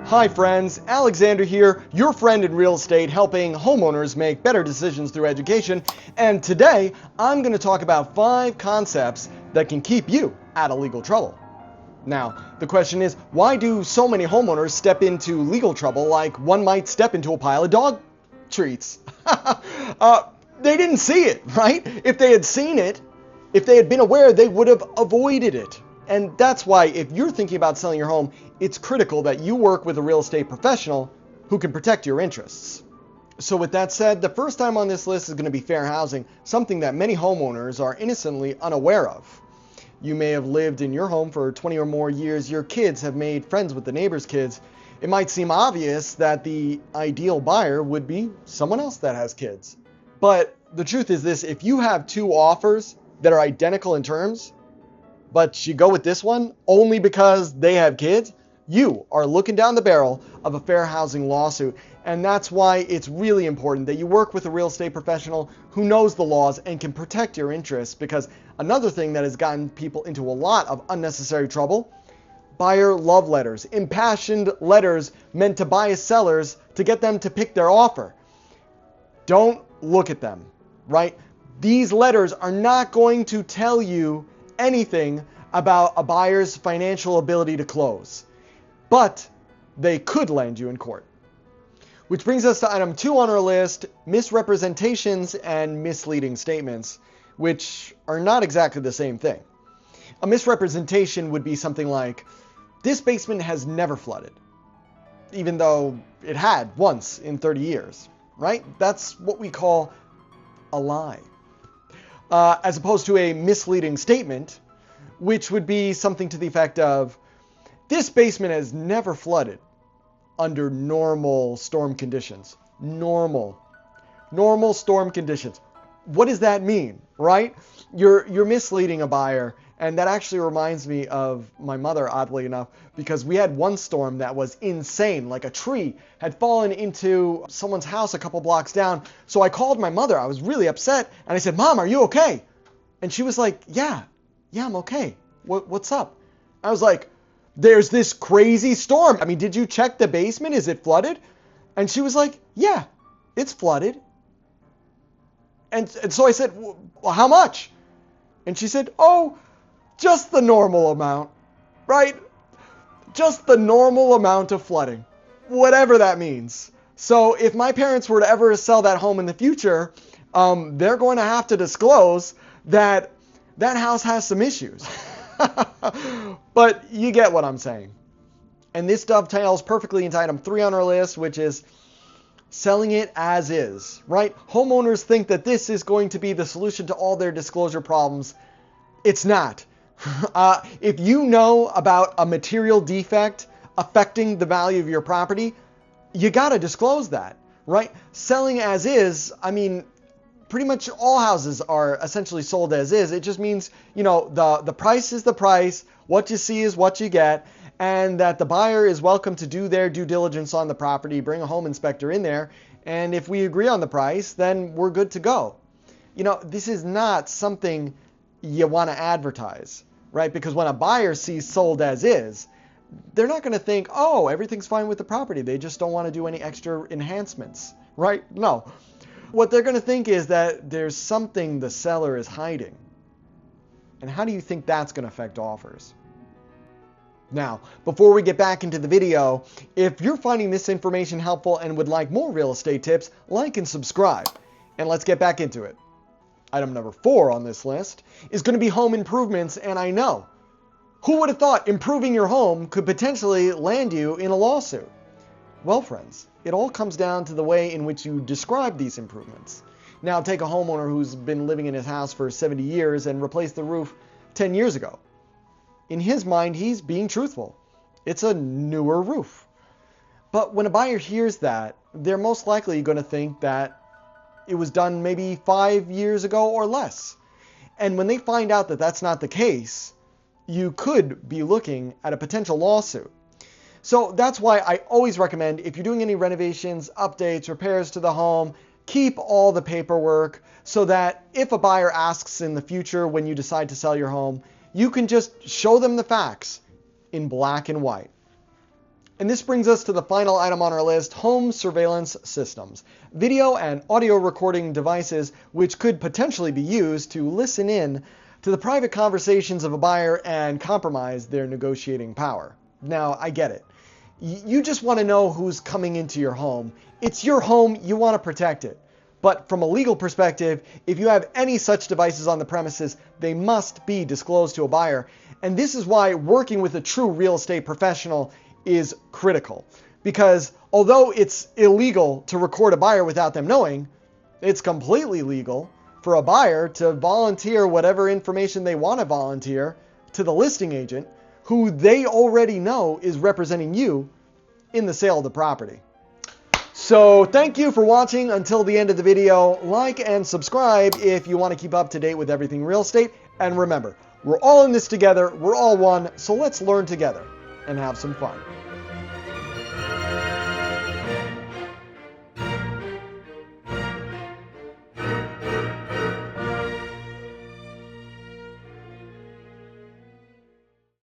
Hi friends, Alexander here, your friend in real estate, helping homeowners make better decisions through education. And today, I'm going to talk about 5 concepts that can keep you out of legal trouble. Now, the question is, why do so many homeowners step into legal trouble like one might step into a pile of dog treats? They didn't see it, right? If they had seen it, if they had been aware, they would have avoided it. And that's why if you're thinking about selling your home, it's critical that you work with a real estate professional who can protect your interests. So with that said, the first time on this list is going to be fair housing, something that many homeowners are innocently unaware of. You may have lived in your home for 20 or more years, your kids have made friends with the neighbor's kids. It might seem obvious that the ideal buyer would be someone else that has kids. But the truth is this, if you have 2 offers that are identical in terms, but you go with this one only because they have kids, you are looking down the barrel of a fair housing lawsuit. And that's why it's really important that you work with a real estate professional who knows the laws and can protect your interests. Because another thing that has gotten people into a lot of unnecessary trouble, buyer love letters, impassioned letters meant to bias sellers to get them to pick their offer. Don't look at them, right? These letters are not going to tell you anything about a buyer's financial ability to close, but they could land you in court. Which brings us to item 2 on our list, misrepresentations and misleading statements, which are not exactly the same thing. A misrepresentation would be something like, this basement has never flooded, even though it had once in 30 years, right? That's what we call a lie. As opposed to a misleading statement, which would be something to the effect of, this basement has never flooded under normal storm conditions. Normal storm conditions. What does that mean, right? You're misleading a buyer. And that actually reminds me of my mother, oddly enough, because we had one storm that was insane. Like a tree had fallen into someone's house a couple blocks down. So I called my mother. I was really upset. And I said, Mom, are you okay? And she was like, yeah, I'm okay. What's up? I was like, there's this crazy storm. I mean, did you check the basement? Is it flooded? And she was like, yeah, it's flooded. And so I said, well, how much? And she said, oh, just the normal amount, right? Just the normal amount of flooding, whatever that means. So if my parents were to ever sell that home in the future, they're going to have to disclose that that house has some issues. But you get what I'm saying. And this dovetails perfectly into item 3 on our list, which is selling it as is, right? Homeowners think that this is going to be the solution to all their disclosure problems. It's not. If you know about a material defect affecting the value of your property, you got to disclose that, right? Selling as is, I mean, pretty much all houses are essentially sold as is. It just means, the price is the price, what you see is what you get, and that the buyer is welcome to do their due diligence on the property, bring a home inspector in there, and if we agree on the price, then we're good to go. This is not something you want to advertise, right? Because when a buyer sees sold as is, they're not going to think, oh, everything's fine with the property. They just don't want to do any extra enhancements, right? No. What they're going to think is that there's something the seller is hiding. And how do you think that's going to affect offers? Now, before we get back into the video, if you're finding this information helpful and would like more real estate tips, like and subscribe. And let's get back into it. Item number 4 on this list is going to be home improvements, and I know. Who would have thought improving your home could potentially land you in a lawsuit? Well, friends, it all comes down to the way in which you describe these improvements. Now, take a homeowner who's been living in his house for 70 years and replaced the roof 10 years ago. In his mind, he's being truthful. It's a newer roof. But when a buyer hears that, they're most likely going to think that it was done maybe 5 years ago or less. And when they find out that that's not the case, you could be looking at a potential lawsuit. So that's why I always recommend, if you're doing any renovations, updates, repairs to the home, keep all the paperwork so that if a buyer asks in the future when you decide to sell your home, you can just show them the facts in black and white. And this brings us to the final item on our list, home surveillance systems. Video and audio recording devices which could potentially be used to listen in to the private conversations of a buyer and compromise their negotiating power. Now, I get it. You just want to know who's coming into your home. It's your home, you want to protect it. But from a legal perspective, if you have any such devices on the premises, they must be disclosed to a buyer. And this is why working with a true real estate professional is critical, because although it's illegal to record a buyer without them knowing, it's completely legal for a buyer to volunteer whatever information they want to volunteer to the listing agent who they already know is representing you in the sale of the property. So thank you for watching until the end of the video. Like and subscribe if you want to keep up to date with everything real estate. And remember, we're all in this together, we're all one, so let's learn together and have some fun.